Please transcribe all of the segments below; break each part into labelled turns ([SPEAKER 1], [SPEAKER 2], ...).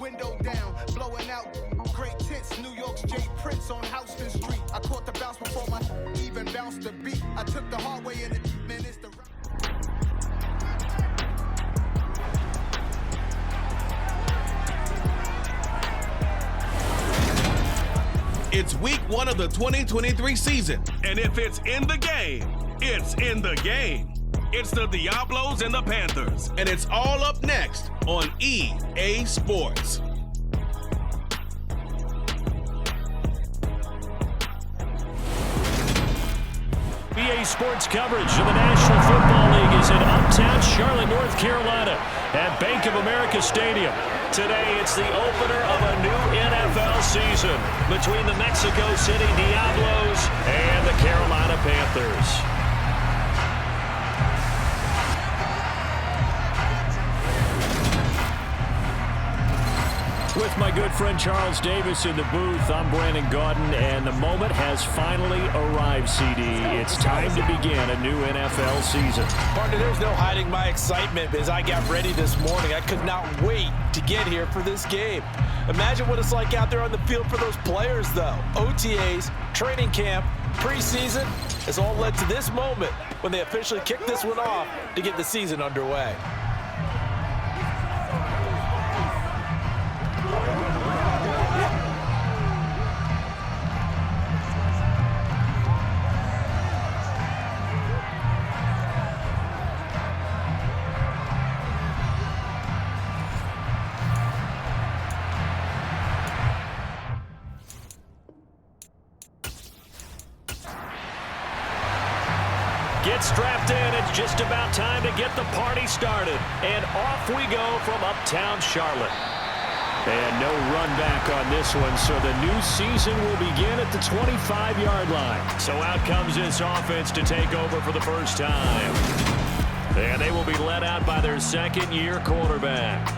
[SPEAKER 1] window down, blowing out great tits. New York's Jay Prince on Houston Street. I caught the bounce before my even bounced the beat. I took the hard way in it, man, it's the
[SPEAKER 2] It's week 1 of the 2023 season. And if it's in the game, it's in the game. It's the Diablos and the Panthers. And it's all up next on EA Sports.
[SPEAKER 3] EA Sports coverage of the National Football League is in uptown Charlotte, North Carolina at Bank of America Stadium. Today, it's the opener of a new NFL season between the Mexico City Diablos and the Carolina Panthers. With my good friend Charles Davis in the booth, I'm Brandon Gaudin, and the moment has finally arrived, CD. It's time to begin a new NFL season.
[SPEAKER 4] Partner, there's no hiding my excitement as I got ready this morning. I could not wait to get here for this game. Imagine what it's like out there on the field for those players, though. OTAs, training camp, preseason has all led to this moment when they officially kick this one off to get the season underway.
[SPEAKER 3] Get strapped in. It's just about time to get the party started. And off we go from uptown Charlotte. And no run back on this one, so the new season will begin at the 25-yard line. So out comes this offense to take over for the first time. And they will be led out by their second-year quarterback.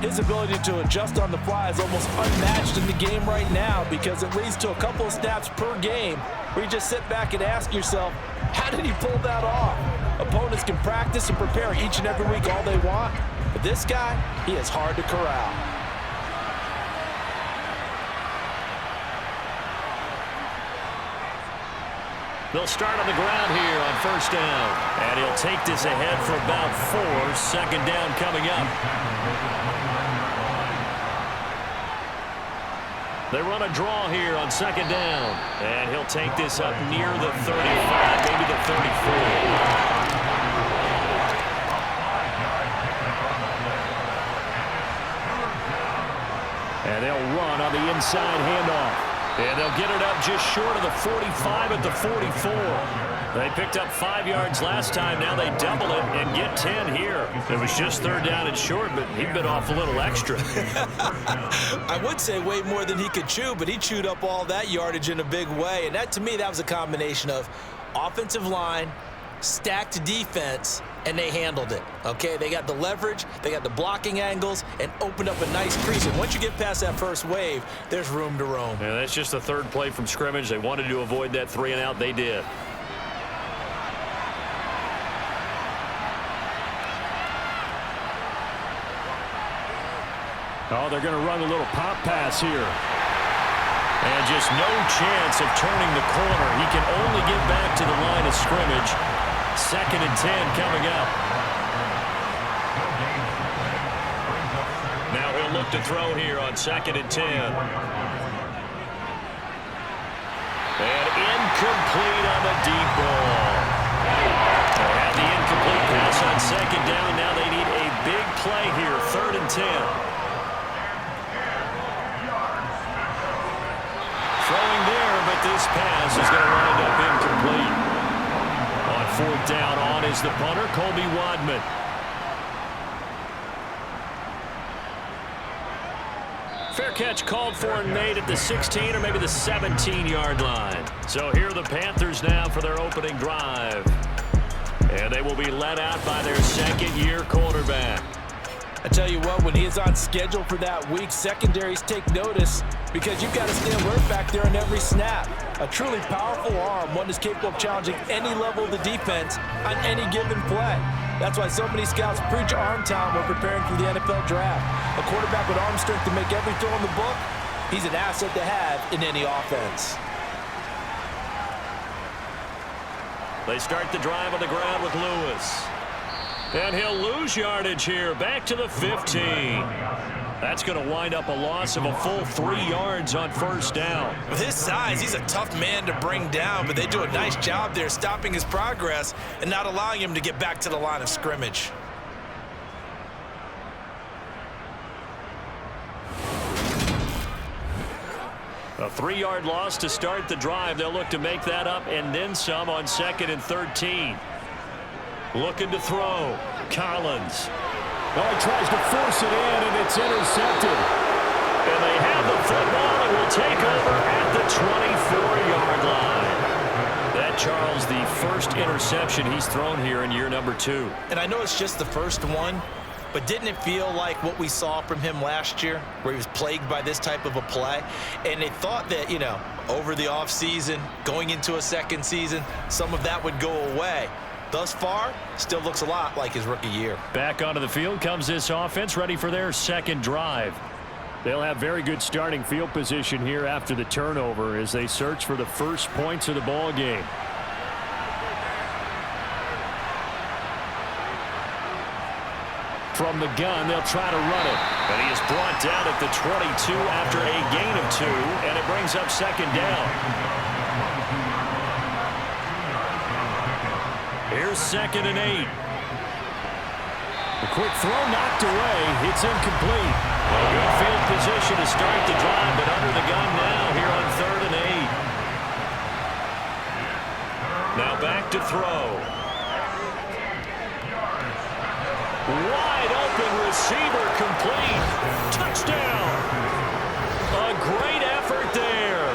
[SPEAKER 4] His ability to adjust on the fly is almost unmatched in the game right now because it leads to a couple of snaps per game where you just sit back and ask yourself, how did he pull that off? Opponents can practice and prepare each and every week all they want, but this guy, he is hard to corral.
[SPEAKER 3] They'll start on the ground here on first down. And he'll take this ahead for about 4. Second down coming up. They run a draw here on second down. And he'll take this up near the 35, maybe the 34. And they'll run on the inside handoff. And they'll get it up just short of the 45 at the 44. They picked up 5 yards last time. Now they double it and get 10 here. It was just third down and short, but he bit off a little extra.
[SPEAKER 4] I would say way more than he could chew, but he chewed up all that yardage in a big way. And that, to me, that was a combination of offensive line, stacked defense, and they handled it, okay? They got the leverage, they got the blocking angles, and opened up a nice crease. And once you get past that first wave, there's room to roam.
[SPEAKER 3] Yeah, that's just the third play from scrimmage. They wanted to avoid that 3 and out. They did. Oh, they're going to run a little pop pass here. And just no chance of turning the corner. He can only get back to the line of scrimmage. Second and 10 coming up. Now he'll look to throw here on second and 10. And incomplete on the deep ball. They had the incomplete pass on second down. Now they need a big play here, third and 10. Throwing there, but this pass is going to wind up incomplete. On fourth down, on is the punter, Colby Wadman. Fair catch called for and made at the 16 or maybe the 17-yard line. So here are the Panthers now for their opening drive. And they will be led out by their second-year quarterback.
[SPEAKER 4] I tell you what, when he is on schedule for that week, secondaries take notice because you've got to stay alert back there on every snap. A truly powerful arm, one that's capable of challenging any level of the defense on any given play. That's why so many scouts preach arm talent when preparing for the NFL draft. A quarterback with arm strength to make every throw in the book, he's an asset to have in any offense.
[SPEAKER 3] They start the drive on the ground with Lewis. And he'll lose yardage here, back to the 15. That's going to wind up a loss of a full 3 yards on first down.
[SPEAKER 4] With his size, he's a tough man to bring down, but they do a nice job there stopping his progress and not allowing him to get back to the line of scrimmage.
[SPEAKER 3] A 3-yard loss to start the drive. They'll look to make that up and then some on 2nd and 13. Looking to throw. Collins.
[SPEAKER 5] Oh, he tries to force it in, and it's intercepted.
[SPEAKER 3] And they have the football and will take over at the 24-yard line. That, Charles, the first interception he's thrown here in year number 2.
[SPEAKER 4] And I know it's just the first one, but didn't it feel like what we saw from him last year, where he was plagued by this type of a play? And they thought that, you know, over the offseason, going into a second season, some of that would go away. Thus far, still looks a lot like his rookie year.
[SPEAKER 3] Back onto the field comes this offense, ready for their second drive.
[SPEAKER 5] They'll have very good starting field position here after the turnover as they search for the first points of the ball game. From the gun, they'll try to run it.
[SPEAKER 3] And he is brought down at the 22 after a gain of 2, and it brings up second down. Here's 2nd and 8.
[SPEAKER 5] A quick throw knocked away. It's incomplete.
[SPEAKER 3] A good field position to start the drive, but under the gun now here on 3rd and 8. Now back to throw. Wide open receiver complete. Touchdown. A great effort there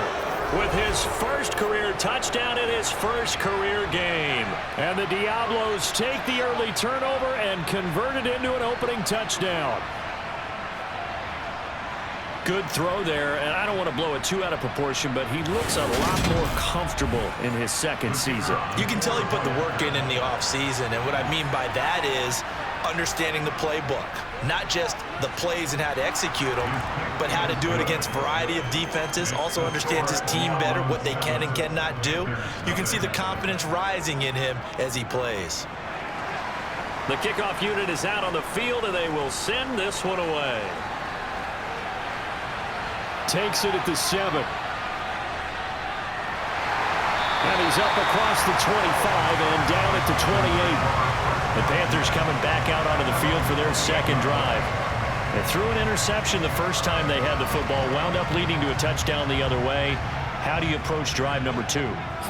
[SPEAKER 3] with his first career touchdown in his first career game.
[SPEAKER 5] And the Diablos take the early turnover and convert it into an opening touchdown.
[SPEAKER 3] Good throw there, and I don't want to blow it too out of proportion, but he looks a lot more comfortable in his second season.
[SPEAKER 4] You can tell he put the work in the offseason, and what I mean by that is understanding the playbook. Not just the plays and how to execute them, but how to do it against a variety of defenses. Also understands his team better, what they can and cannot do. You can see the confidence rising in him as he plays.
[SPEAKER 3] The kickoff unit is out on the field, and they will send this one away.
[SPEAKER 5] Takes it at the 7. And he's up across the 25 and down at the 28.
[SPEAKER 3] The Panthers coming back out onto the field for their second drive. They threw an interception the first time they had the football, wound up leading to a touchdown the other way. How do you approach drive number 2?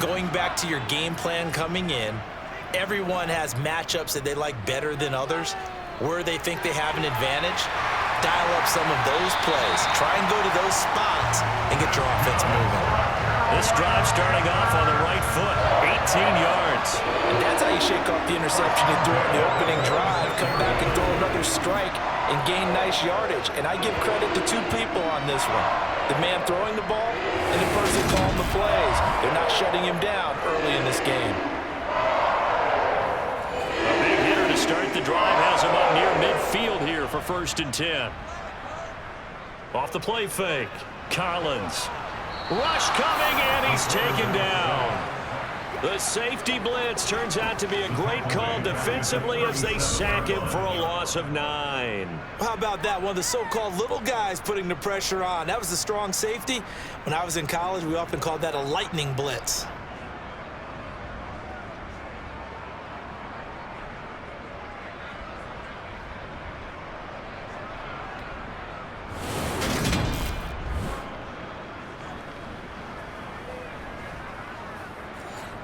[SPEAKER 4] Going back to your game plan coming in, everyone has matchups that they like better than others, where they think they have an advantage. Dial up some of those plays. Try and go to those spots and get your offense moving.
[SPEAKER 3] This drive starting off on the right foot, 18 yards.
[SPEAKER 4] And that's how you shake off the interception you threw on the opening drive, come back and throw another strike and gain nice yardage. And I give credit to 2 people on this one. The man throwing the ball and the person calling the plays. They're not shutting him down early in this game.
[SPEAKER 3] A big hitter to start the drive has him up near midfield here for 1st and 10. Off the play fake, Collins. Rush coming, and he's taken down. The safety blitz turns out to be a great call defensively as they sack him for a loss of 9.
[SPEAKER 4] How about that? One of the so-called little guys putting the pressure on. That was the strong safety. When I was in college, we often called that a lightning blitz.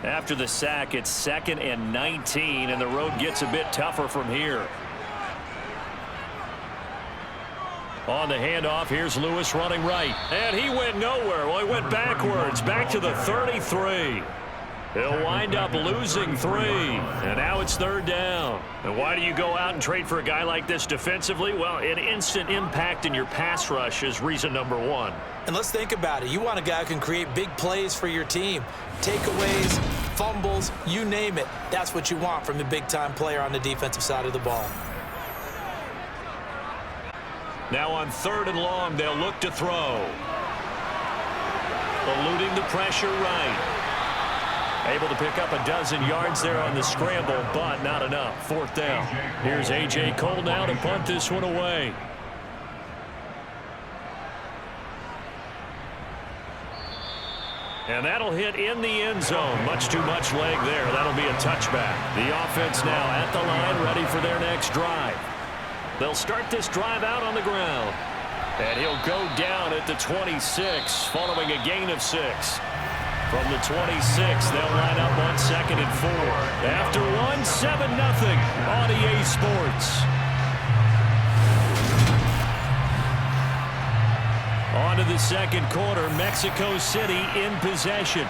[SPEAKER 3] After the sack, it's 2nd and 19, and the road gets a bit tougher from here. On the handoff, here's Lewis running right. And he went nowhere. Well, he went backwards, back to the 33. He'll wind up losing 3, and now it's 3rd down. And why do you go out and trade for a guy like this defensively? Well, an instant impact in your pass rush is reason number 1.
[SPEAKER 4] And let's think about it. You want a guy who can create big plays for your team. Takeaways, fumbles, you name it. That's what you want from a big-time player on the defensive side of the ball.
[SPEAKER 3] Now on 3rd and long, they'll look to throw. Eluding the pressure right. Able to pick up a dozen yards there on the scramble, but not enough. 4th down. Here's A.J. Cole now to punt this one away. And that'll hit in the end zone. Much too much leg there. That'll be a touchback. The offense now at the line, ready for their next drive. They'll start this drive out on the ground. And he'll go down at the 26, following a gain of 6. From the 26, they'll line up on 2nd and 4. After 1, 7-0 on EA Sports. On to the second quarter, Mexico City in possession,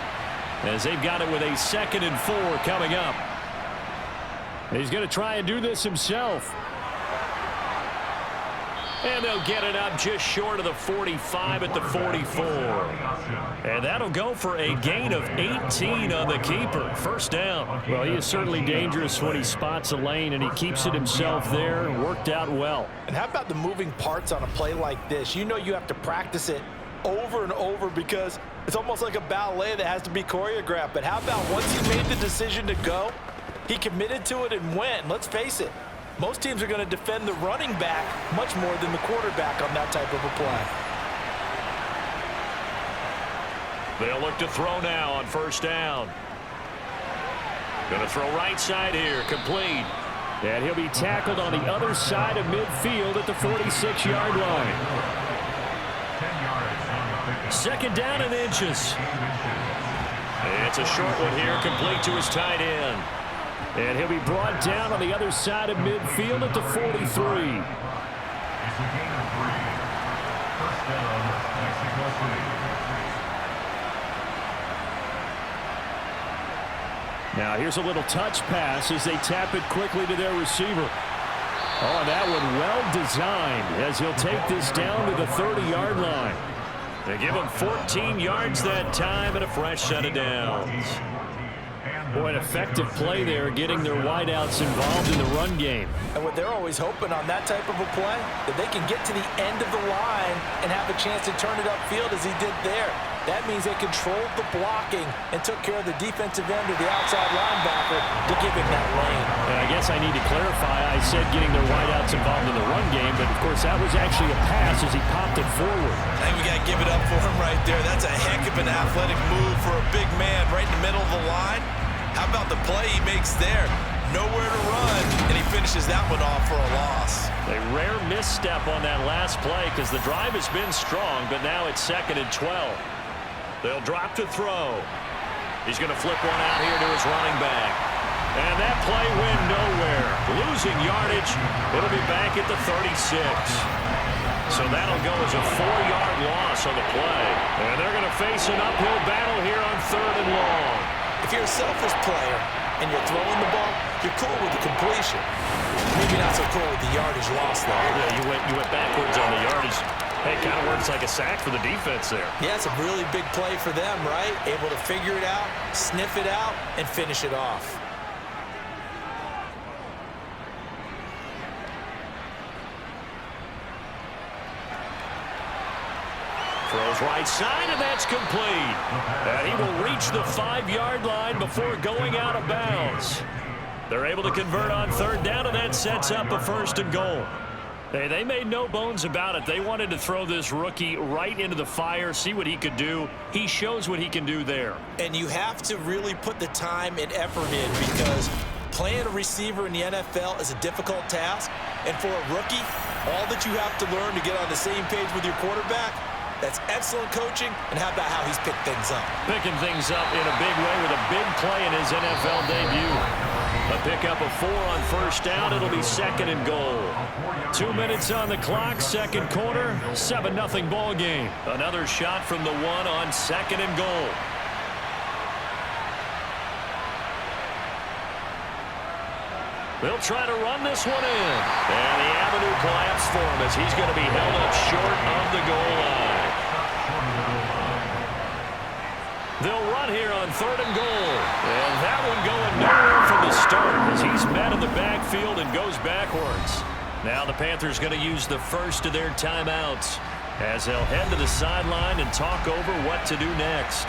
[SPEAKER 3] as they've got it with a 2nd and 4 coming up. He's going to try and do this himself. And they'll get it up just short of the 45 at the 44. And that'll go for a gain of 18 on the keeper. 1st down.
[SPEAKER 5] Well, he is certainly dangerous when he spots a lane, and he keeps it himself there. Worked out well.
[SPEAKER 4] And how about the moving parts on a play like this? You know you have to practice it over and over because it's almost like a ballet that has to be choreographed. But how about once he made the decision to go, he committed to it and went. Let's face it. Most teams are going to defend the running back much more than the quarterback on that type of a play.
[SPEAKER 3] They'll look to throw now on 1st down. Going to throw right side here, complete.
[SPEAKER 5] And he'll be tackled on the other side of midfield at the 46-yard line.
[SPEAKER 3] 2nd down and inches. It's a short one here, complete to his tight end.
[SPEAKER 5] And he'll be brought down on the other side of midfield at the 43. Now here's a little touch pass as they tap it quickly to their receiver. Oh, that one well designed as he'll take this down to the 30-yard line.
[SPEAKER 3] They give him 14 yards that time and a fresh set of downs.
[SPEAKER 5] Boy, an effective play there, getting their wideouts involved in the run game.
[SPEAKER 4] And what they're always hoping on that type of a play, that they can get to the end of the line and have a chance to turn it upfield as he did there. That means they controlled the blocking and took care of the defensive end or the outside linebacker to give him that lane.
[SPEAKER 5] And I guess I need to clarify, I said getting their wideouts involved in the run game, but of course that was actually a pass as he popped it forward.
[SPEAKER 4] I think we got to give it up for him right there. That's a heck of an athletic move for a big man right in the middle of the line. How about the play he makes there? Nowhere to run, and he finishes that one off for a loss.
[SPEAKER 3] A rare misstep on that last play because the drive has been strong, but now it's 2nd and 12. They'll drop to throw. He's going to flip one out here to his running back. And that play went nowhere. Losing yardage. It'll be back at the 36. So that'll go as a 4-yard loss on the play. And they're going to face an uphill battle here on 3rd and long.
[SPEAKER 4] If you're a selfish player and you're throwing the ball, you're cool with the completion. Maybe not so cool with the yardage loss, though.
[SPEAKER 3] Yeah, you went backwards on the yardage. Hey, kind of works like a sack for the defense there.
[SPEAKER 4] Yeah, it's a really big play for them, right? Able to figure it out, sniff it out, and finish it off.
[SPEAKER 3] Throws right side, and that's complete. And he will reach the 5-yard line before going out of bounds. They're able to convert on 3rd down, and that sets up a 1st and goal. Hey, they made no bones about it. They wanted to throw this rookie right into the fire, see what he could do. He shows what he can do there.
[SPEAKER 4] And you have to really put the time and effort in because playing a receiver in the NFL is a difficult task. And for a rookie, all that you have to learn to get on the same page with your quarterback, that's excellent coaching, and how about how he's picked things up?
[SPEAKER 3] Picking things up in a big way with a big play in his NFL debut. A pickup of 4 on 1st down. It'll be 2nd and goal. 2 minutes on the clock, 2nd quarter, 7-0 ball game. Another shot from the 1 on 2nd and goal. They'll try to run this one in. And the avenue collapsed for him as he's going to be held up short of the goal line. They'll run here on 3rd and goal. And that one going nowhere from the start as he's met in the backfield and goes backwards. Now the Panthers going to use the first of their timeouts as they'll head to the sideline and talk over what to do next.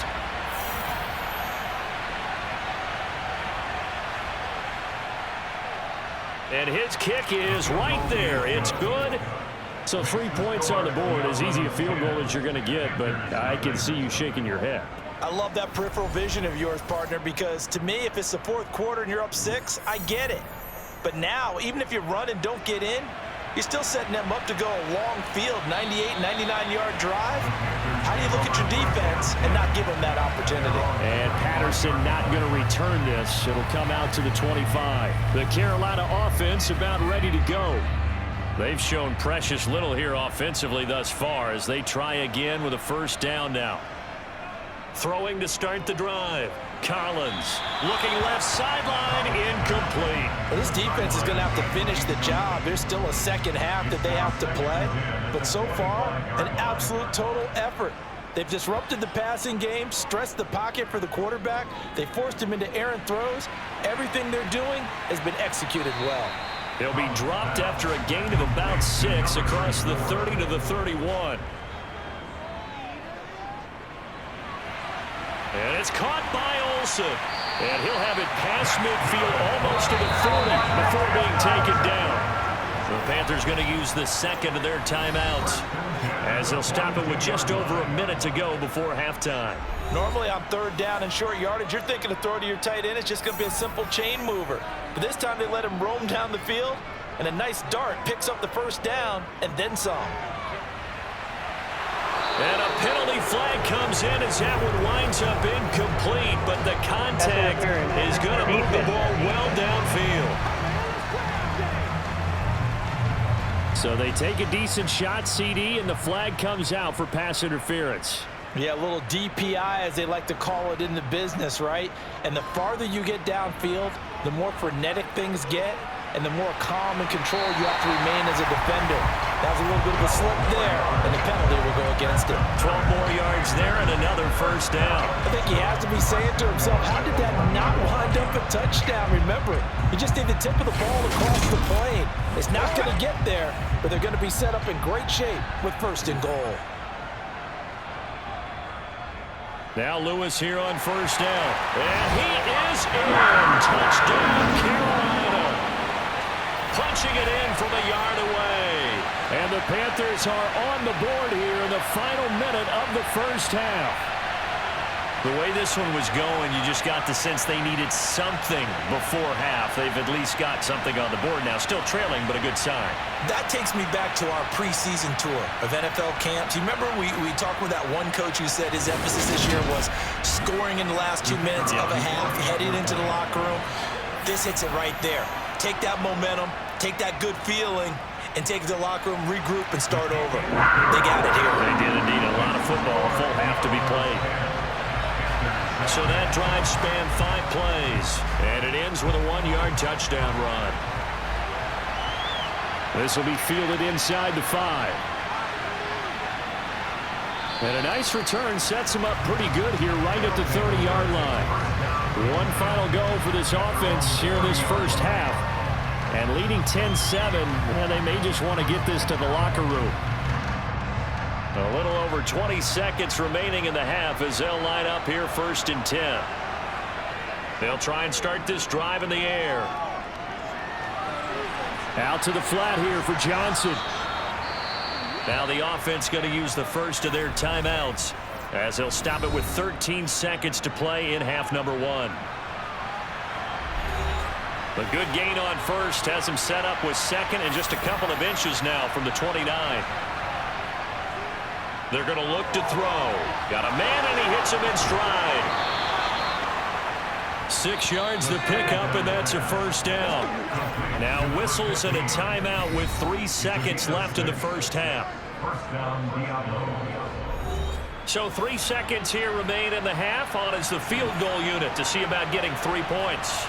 [SPEAKER 3] And his kick is right there. It's good. So 3 points on the board, as easy a field goal as you're going to get, but I can see you shaking your head.
[SPEAKER 4] I love that peripheral vision of yours, partner, because to me, if it's the 4th quarter and you're up 6, I get it. But now, even if you run and don't get in, you're still setting them up to go a long field, 98, 99-yard drive. How do you look at your defense and not give them that opportunity?
[SPEAKER 3] And Patterson not going to return this. It'll come out to the 25. The Carolina offense about ready to go. They've shown precious little here offensively thus far as they try again with a 1st down now. Throwing to start the drive. Collins looking left sideline, incomplete.
[SPEAKER 4] Well, this defense is going to have to finish the job. There's still a second half that they have to play. But so far, an absolute total effort. They've disrupted the passing game, stressed the pocket for the quarterback. They forced him into errant throws. Everything they're doing has been executed well.
[SPEAKER 3] He'll be dropped after a gain of about 6 across the 30 to the 31. And it's caught by Olsen. And he'll have it past midfield almost to the 40 before being taken down. The Panthers going to use the second of their timeouts as they'll stop it with just over a minute to go before halftime.
[SPEAKER 4] Normally on 3rd down and short yardage, you're thinking to throw to your tight end. It's just going to be a simple chain mover. But this time they let him roam down the field, and a nice dart picks up the 1st down and then some.
[SPEAKER 3] And a penalty flag comes in as that one winds up incomplete, but the contact is going to move the ball well downfield. So they take a decent shot, CD, and the flag comes out for pass interference.
[SPEAKER 4] Yeah, a little DPI, as they like to call it in the business, right? And the farther you get downfield, the more frenetic things get, and the more calm and control you have to remain as a defender. That was a little bit of a slip there, and the penalty will go against it.
[SPEAKER 3] 12 more yards there and another 1st down.
[SPEAKER 4] I think he has to be saying to himself, how did that not wind up a touchdown? Remember, you just need the tip of the ball across the plane. It's not going to get there, but they're going to be set up in great shape with 1st and goal.
[SPEAKER 3] Now Lewis here on 1st down. And he is in. Touchdown, Carolina. Punching it in from a yard away. And the Panthers are on the board here in the final minute of the 1st half. The way this one was going, you just got the sense they needed something before half. They've at least got something on the board now. Still trailing, but a good sign.
[SPEAKER 4] That takes me back to our preseason tour of NFL camps. You remember we talked with that one coach who said his emphasis this year was scoring in the last 2 minutes of a half, heading into the locker room. This hits it right there. Take that momentum, take that good feeling, and take it to the locker room, regroup, and start over. They got it here.
[SPEAKER 3] They did indeed. A lot of football, a full half to be played. So that drive spanned 5 plays, and it ends with a 1-yard touchdown run. This will be fielded inside the 5. And a nice return sets him up pretty good here right at the 30-yard line. One final go for this offense here in this 1st half. And leading 10-7, and they may just want to get this to the locker room. A little over 20 seconds remaining in the half as they'll line up here 1st and 10. They'll try and start this drive in the air. Out to the flat here for Johnson. Now the offense going to use the first of their timeouts as they'll stop it with 13 seconds to play in half number 1. A good gain on 1st has him set up with 2nd and just a couple of inches now from the 29. They're going to look to throw. Got a man, and he hits him in stride. 6 yards the pickup, and that's a 1st down. Now whistles and a timeout with 3 seconds left in the 1st half. So 3 seconds here remain in the half. On is the field goal unit to see about getting 3 points.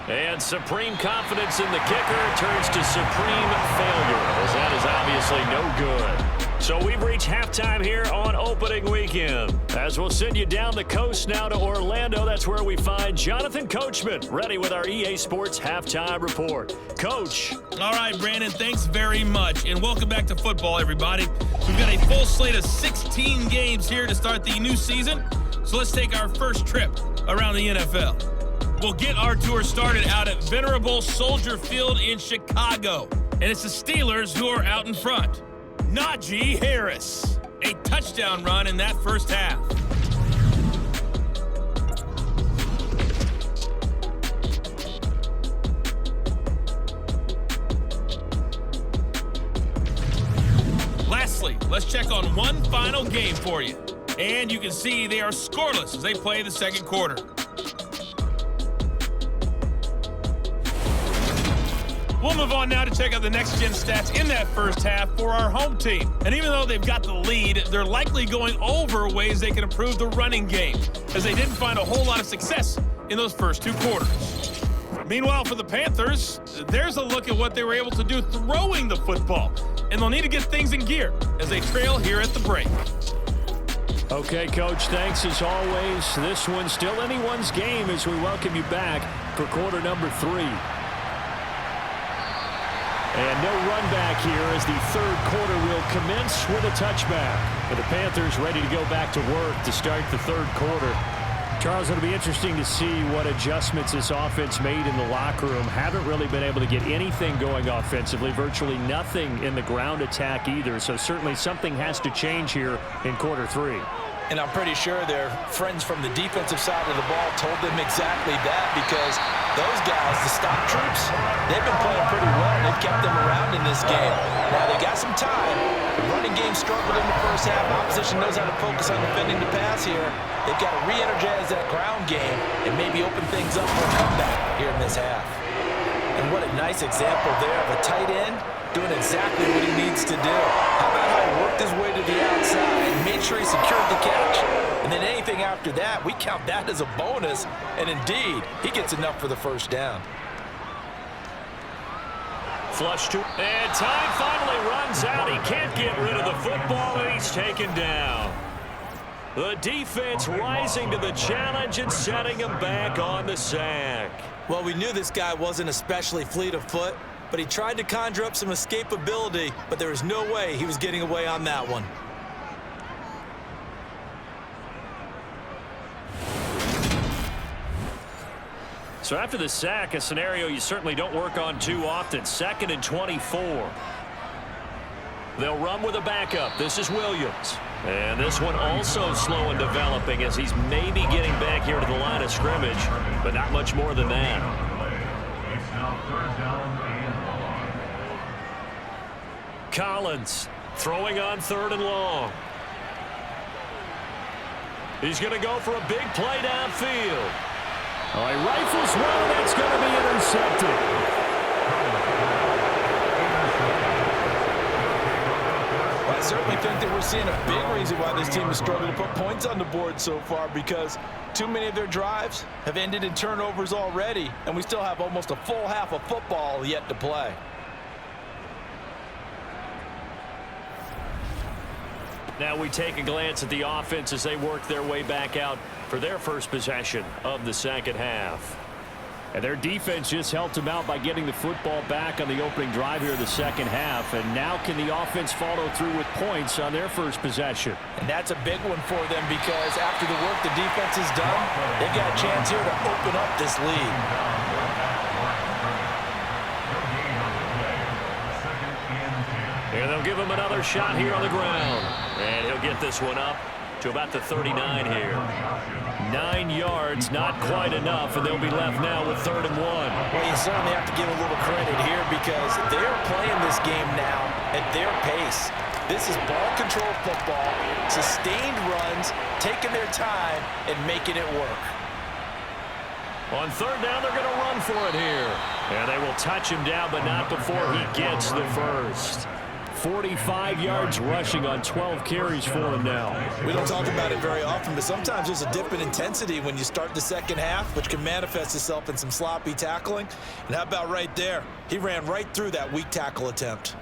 [SPEAKER 3] And supreme confidence in the kicker turns to supreme failure, as that is obviously no good. So we've reached halftime here on opening weekend. As we'll send you down the coast now to Orlando, that's where we find Jonathan Coachman, ready with our EA Sports halftime report. Coach.
[SPEAKER 6] All right, Brandon, thanks very much. And welcome back to football, everybody. We've got a full slate of 16 games here to start the new season. So let's take our first trip around the NFL. We'll get our tour started out at Venerable Soldier Field in Chicago. And it's the Steelers who are out in front. Najee Harris, a touchdown run in that first half. Lastly, let's check on one final game for you. And you can see they are scoreless as they play the second quarter. We'll move on now to check out the next-gen stats in that first half for our home team. And even though they've got the lead, they're likely going over ways they can improve the running game, as they didn't find a whole lot of success in those first two quarters. Meanwhile, for the Panthers, there's a look at what they were able to do throwing the football. And they'll need to get things in gear as they trail here at the break.
[SPEAKER 5] Okay, Coach, thanks as always. This one's still anyone's game as we welcome you back for quarter number 3. And no run back here as the third quarter will commence with a touchback. And the Panthers ready to go back to work to start the third quarter. Charles, it'll be interesting to see what adjustments this offense made in the locker room. Haven't really been able to get anything going offensively, virtually nothing in the ground attack either. So certainly something has to change here in quarter 3.
[SPEAKER 4] And I'm pretty sure their friends from the defensive side of the ball told them exactly that, because those guys, the stop troops, they've been playing pretty well. They've kept them around in this game. Now, they got some time. The running game struggled in the first half. Opposition knows how to focus on defending the pass here. They've got to re-energize that ground game and maybe open things up for a comeback here in this half. And what a nice example there of a tight end doing exactly what he needs to do. How about how he worked his way to the outside, made sure he secured the catch, and then anything after that, we count that as a bonus, and indeed, he gets enough for the first down.
[SPEAKER 3] Flush to, and time finally runs out. He can't get rid of the football, and he's taken down. The defense rising to the challenge and setting him back on the sack.
[SPEAKER 4] Well, we knew this guy wasn't especially fleet of foot, but he tried to conjure up some escapability, but there was no way he was getting away on that one.
[SPEAKER 3] So after the sack, a scenario you certainly don't work on too often. 2nd and 24. They'll run with a backup. This is Williams. And this one also slow in developing as he's maybe getting back here to the line of scrimmage, but not much more than that. Collins throwing on 3rd and long. He's going to go for a big play downfield.
[SPEAKER 5] All right, rifles one, that's going to be intercepted.
[SPEAKER 4] Well, I certainly think that we're seeing a big reason why this team has struggled to put points on the board so far, because too many of their drives have ended in turnovers already, and we still have almost a full half of football yet to play.
[SPEAKER 3] Now we take a glance at the offense as they work their way back out for their first possession of the second half.
[SPEAKER 5] And their defense just helped them out by getting the football back on the opening drive here of the second half. And now can the offense follow through with points on their first possession?
[SPEAKER 4] And that's a big one for them, because after the work the defense has done, they've got a chance here to open up this lead.
[SPEAKER 3] And they'll give him another shot here on the ground. And he'll get this one up to about the 39 here. 9 yards, not quite enough, and they'll be left now with 3rd and 1.
[SPEAKER 4] Well, you certainly have to give a little credit here, because they're playing this game now at their pace. This is ball control football, sustained runs, taking their time and making it work.
[SPEAKER 3] On 3rd down, they're going to run for it here. And they will touch him down, but not before he gets the first.
[SPEAKER 5] 45 yards rushing on 12 carries for him now.
[SPEAKER 4] We don't talk about it very often, but sometimes there's a dip in intensity when you start the second half, which can manifest itself in some sloppy tackling. And how about right there? He ran right through that weak tackle attempt.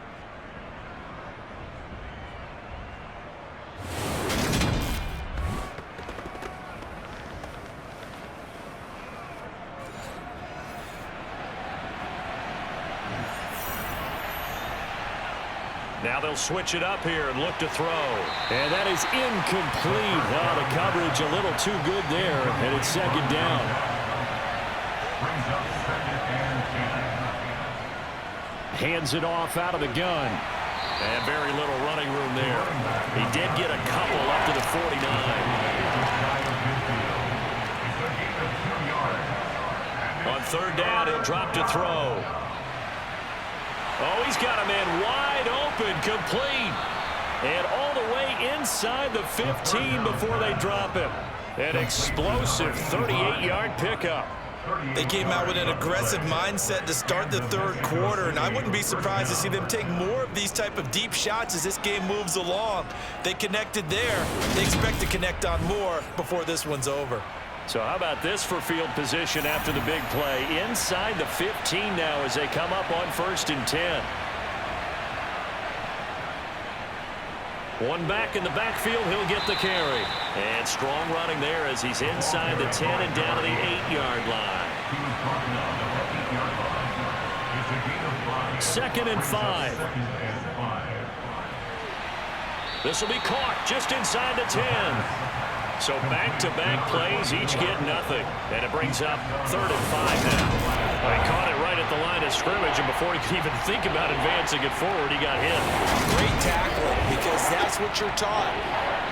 [SPEAKER 3] Now they'll switch it up here and look to throw. And that is incomplete. Oh, the coverage a little too good there, and it's second down. Hands it off out of the gun. And very little running room there. He did get a couple up to the 49. On third down, he'll drop to throw. Oh, he's got a man wide open, complete. And all the way inside the 15 before they drop him. An explosive 38-yard pickup.
[SPEAKER 4] They came out with an aggressive mindset to start the third quarter, and I wouldn't be surprised to see them take more of these type of deep shots as this game moves along. They connected there. They expect to connect on more before this one's over.
[SPEAKER 3] So how about this for field position after the big play? Inside the 15 now as they come up on 1st and 10. One back in the backfield, he'll get the carry. And strong running there as he's inside the 10 and down to the 8-yard line. 2nd and 5. This will be caught just inside the 10. So back-to-back plays, each get nothing. And it brings up 3rd and 5 now. Well, he caught it right at the line of scrimmage, and before he could even think about advancing it forward, he got hit.
[SPEAKER 4] Great tackling, because that's what you're taught.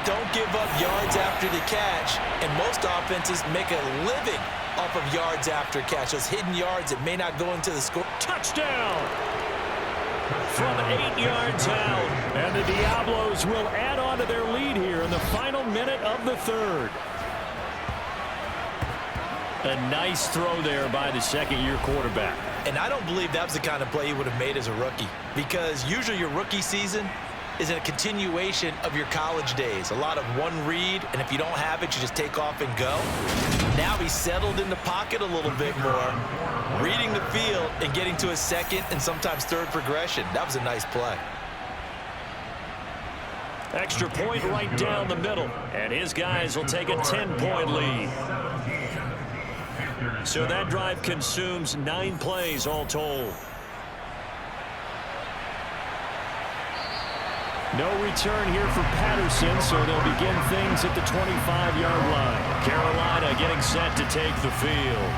[SPEAKER 4] Don't give up yards after the catch. And most offenses make a living off of yards after catch. Those hidden yards that may not go into the score.
[SPEAKER 3] Touchdown! From 8 yards out. And the Diablos will add on to their lead here in the final minute of the third. A nice throw there by the second-year quarterback.
[SPEAKER 4] And I don't believe that was the kind of play he would have made as a rookie, because usually your rookie season is a continuation of your college days. A lot of one read, and if you don't have it, you just take off and go. Now he's settled in the pocket a little bit more, reading the field and getting to his second and sometimes third progression. That was a nice play.
[SPEAKER 3] Extra point right down the middle, and his guys will take a 10-point lead. So that drive consumes 9 plays all told. No return here for Patterson, so they'll begin things at the 25-yard line. Carolina getting set to take the field.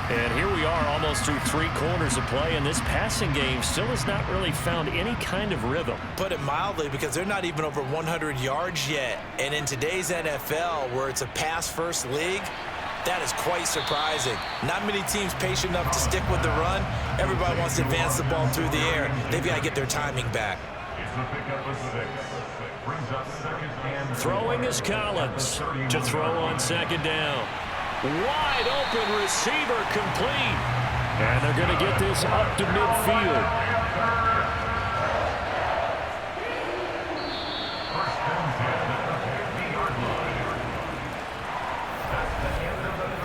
[SPEAKER 3] And here we are almost through 3 quarters of play, and this passing game still has not really found any kind of rhythm.
[SPEAKER 4] Put it mildly, because they're not even over 100 yards yet. And in today's NFL, where it's a pass-first league, that is quite surprising. Not many teams patient enough to stick with the run. Everybody wants to advance the ball through the air. They've got to get their timing back.
[SPEAKER 3] Throwing is Collins to throw on 2nd down. Wide open receiver, complete. And they're going to get this up to midfield.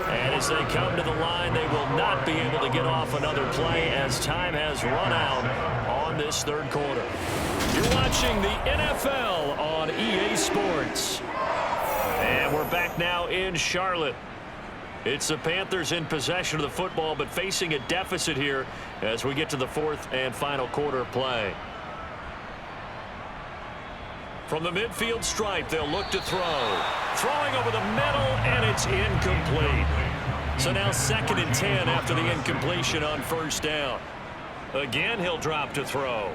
[SPEAKER 3] And as they come to the line, they will not be able to get off another play as time has run out on this third quarter. You're watching the NFL on EA Sports. And we're back now in Charlotte. It's the Panthers in possession of the football, but facing a deficit here as we get to the 4th and final quarter of play. From the midfield stripe, they'll look to throw. Throwing over the middle, and it's incomplete. So now 2nd and 10 after the incompletion on 1st down. Again, he'll drop to throw.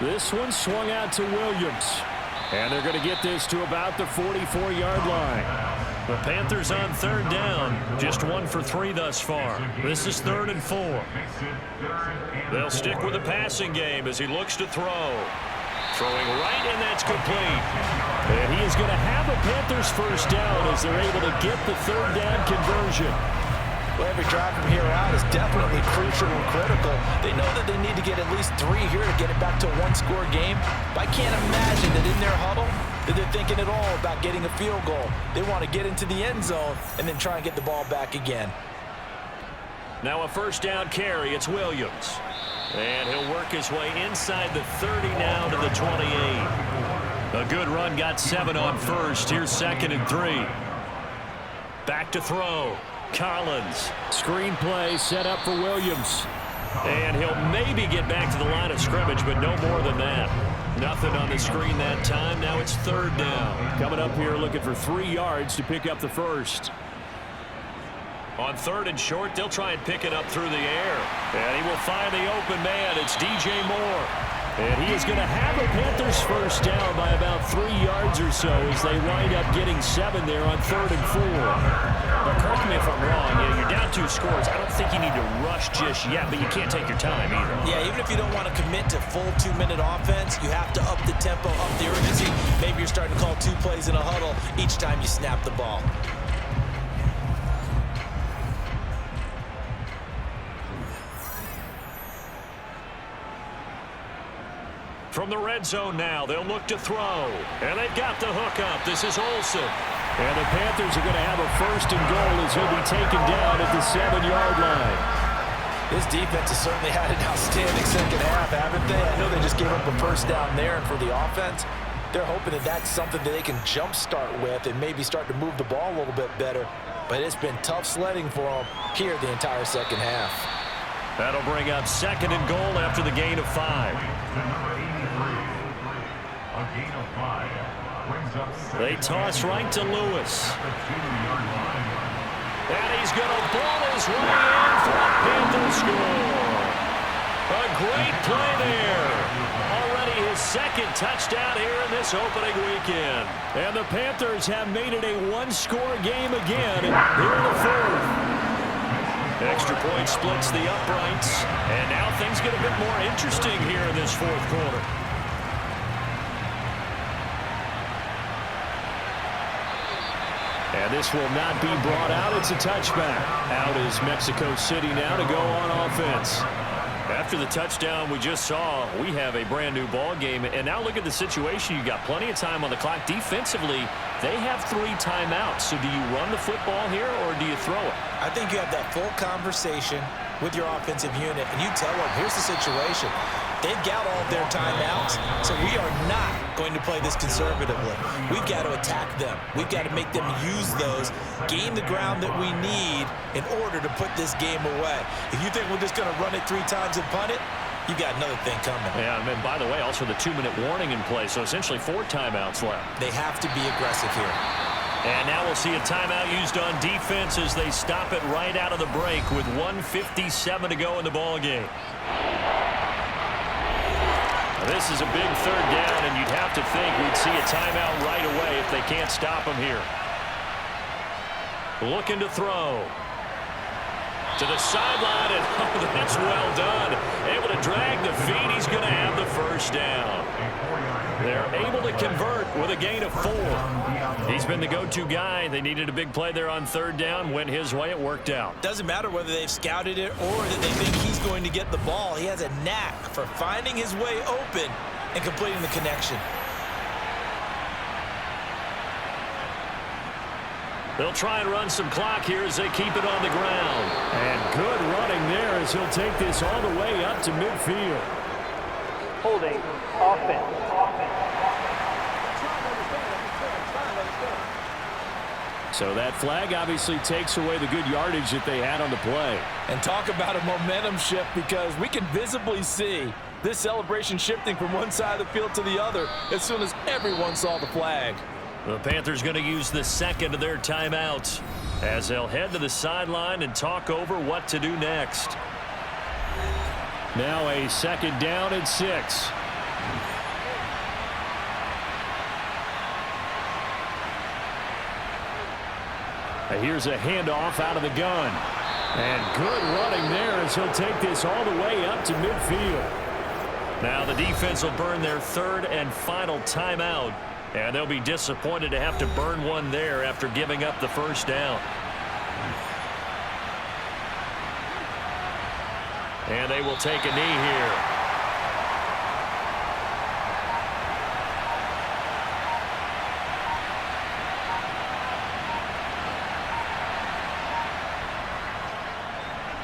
[SPEAKER 3] This one swung out to Williams. And they're going to get this to about the 44-yard line. The Panthers on 3rd down, just 1 for 3 thus far. This is 3rd and 4. They'll stick with the passing game as he looks to throw. Throwing right, and that's complete. And he is going to have a Panthers 1st down as they're able to get the 3rd down conversion.
[SPEAKER 4] Well, every drive from here out is definitely crucial and critical. They know that they need to get at least 3 here to get it back to a one-score game. But I can't imagine that in their huddle that they're thinking at all about getting a field goal. They want to get into the end zone and then try and get the ball back again.
[SPEAKER 3] Now a first down carry. It's Williams. And he'll work his way inside the 30 now to the 28. A good run, got 7 on first. Here's 2nd and 3. Back to throw. Collins.
[SPEAKER 5] Screenplay set up for Williams.
[SPEAKER 3] And he'll maybe get back to the line of scrimmage, but no more than that. Nothing on the screen that time. Now it's 3rd down.
[SPEAKER 5] Coming up here looking for 3 yards to pick up the first.
[SPEAKER 3] On 3rd and short, they'll try and pick it up through the air. And he will find the open man. It's DJ Moore.
[SPEAKER 5] And he is going to have a Panthers first down by about 3 yards or so as they wind up getting 7 there on 3rd and 4.
[SPEAKER 3] But correct me if I'm wrong. You're down 2 scores. I don't think you need to rush just yet, but you can't take your time either.
[SPEAKER 4] Yeah, even if you don't want to commit to full 2-minute offense, you have to up the tempo, up the urgency. Maybe you're starting to call 2 plays in a huddle each time you snap the ball.
[SPEAKER 3] From the red zone now, they'll look to throw. And they've got the hook up. This is Olsen.
[SPEAKER 5] And the Panthers are going to have a 1st and goal as he'll be taken down at the 7-yard line.
[SPEAKER 4] This defense has certainly had an outstanding second half, haven't they? I know they just gave up a first down there, and for the offense, they're hoping that that's something that they can jumpstart with and maybe start to move the ball a little bit better. But it's been tough sledding for them here the entire second half.
[SPEAKER 3] That'll bring up 2nd and goal after the gain of 5. They toss right to Lewis. And he's going to ball his way in for a Panther score. A great play there. Already his 2nd touchdown here in this opening weekend.
[SPEAKER 5] And the Panthers have made it a 1-score game again here in the 4th.
[SPEAKER 3] Extra point splits the uprights. And now things get a bit more interesting here in this 4th quarter.
[SPEAKER 5] And this will not be brought out. It's a touchback. Out is Mexico City now to go on offense.
[SPEAKER 3] After the touchdown we just saw, we have a brand new ball game. And now look at the situation. You got plenty of time on the clock. Defensively, they have 3 timeouts. So do you run the football here or do you throw it?
[SPEAKER 4] I think you have that full conversation with your offensive unit, and you tell them, here's the situation. They've got all of their timeouts, so we are not going to play this conservatively. We've got to attack them. We've got to make them use those, gain the ground that we need in order to put this game away. If you think we're just going to run it 3 times and punt it, you've got another thing coming.
[SPEAKER 3] Yeah, and by the way, also the 2-minute warning in play, so essentially 4 timeouts left.
[SPEAKER 4] They have to be aggressive here.
[SPEAKER 3] And now we'll see a timeout used on defense as they stop it right out of the break with 1:57 to go in the ball game. This is a big 3rd down, and you'd have to think we'd see a timeout right away if they can't stop him here. Looking to throw. To the sideline, and oh, that's well done. Able to drag the feet. He's going to have the first down. They're able to convert with a gain of 4. He's been the go-to guy. They needed a big play there on 3rd down. Went his way. It worked out.
[SPEAKER 4] Doesn't matter whether they've scouted it or that they think he's going to get the ball. He has a knack for finding his way open and completing the connection.
[SPEAKER 3] They'll try and run some clock here as they keep it on the ground.
[SPEAKER 5] And good running there as he'll take this all the way up to midfield.
[SPEAKER 7] Holding offense.
[SPEAKER 5] So that flag obviously takes away the good yardage that they had on the play.
[SPEAKER 4] And talk about a momentum shift, because we can visibly see this celebration shifting from one side of the field to the other as soon as everyone saw the flag.
[SPEAKER 3] The Panthers going to use the 2nd of their timeouts as they'll head to the sideline and talk over what to do next.
[SPEAKER 5] Now a 2nd down and 6. Here's a handoff out of the gun. And good running there as he'll take this all the way up to midfield.
[SPEAKER 3] Now the defense will burn their 3rd and final timeout. And they'll be disappointed to have to burn one there after giving up the first down. And they will take a knee here.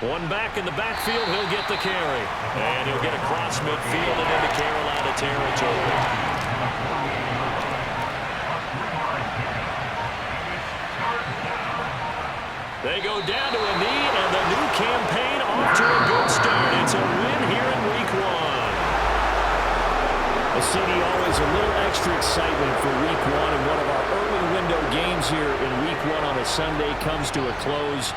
[SPEAKER 3] One back in the backfield, he'll get the carry. And he'll get across midfield and into Carolina territory. They go down to a knee, and the new campaign off to a good start. It's a win here in Week 1.
[SPEAKER 5] CD, always a little extra excitement for Week 1, and one of our early window games here in Week 1 on a Sunday comes to a close.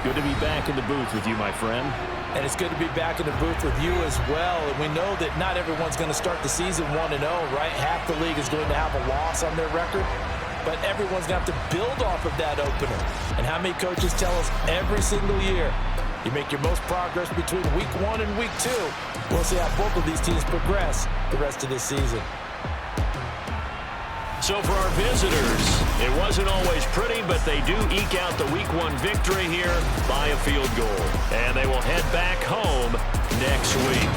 [SPEAKER 5] Good to be back in the booth with you, my friend.
[SPEAKER 4] And it's good to be back in the booth with you as well. And we know that not everyone's going to start the season 1-0, right? Half the league is going to have a loss on their record. But everyone's going to have to build off of that opener. And how many coaches tell us every single year, you make your most progress between Week 1 and Week 2. We'll see how both of these teams progress the rest of this season.
[SPEAKER 3] So for our visitors, it wasn't always pretty, but they do eke out the Week 1 victory here by a field goal. And they will head back home next week.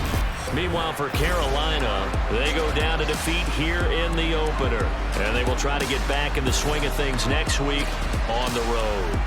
[SPEAKER 3] Meanwhile, for Carolina, they go down to defeat here in the opener. And they will try to get back in the swing of things next week on the road.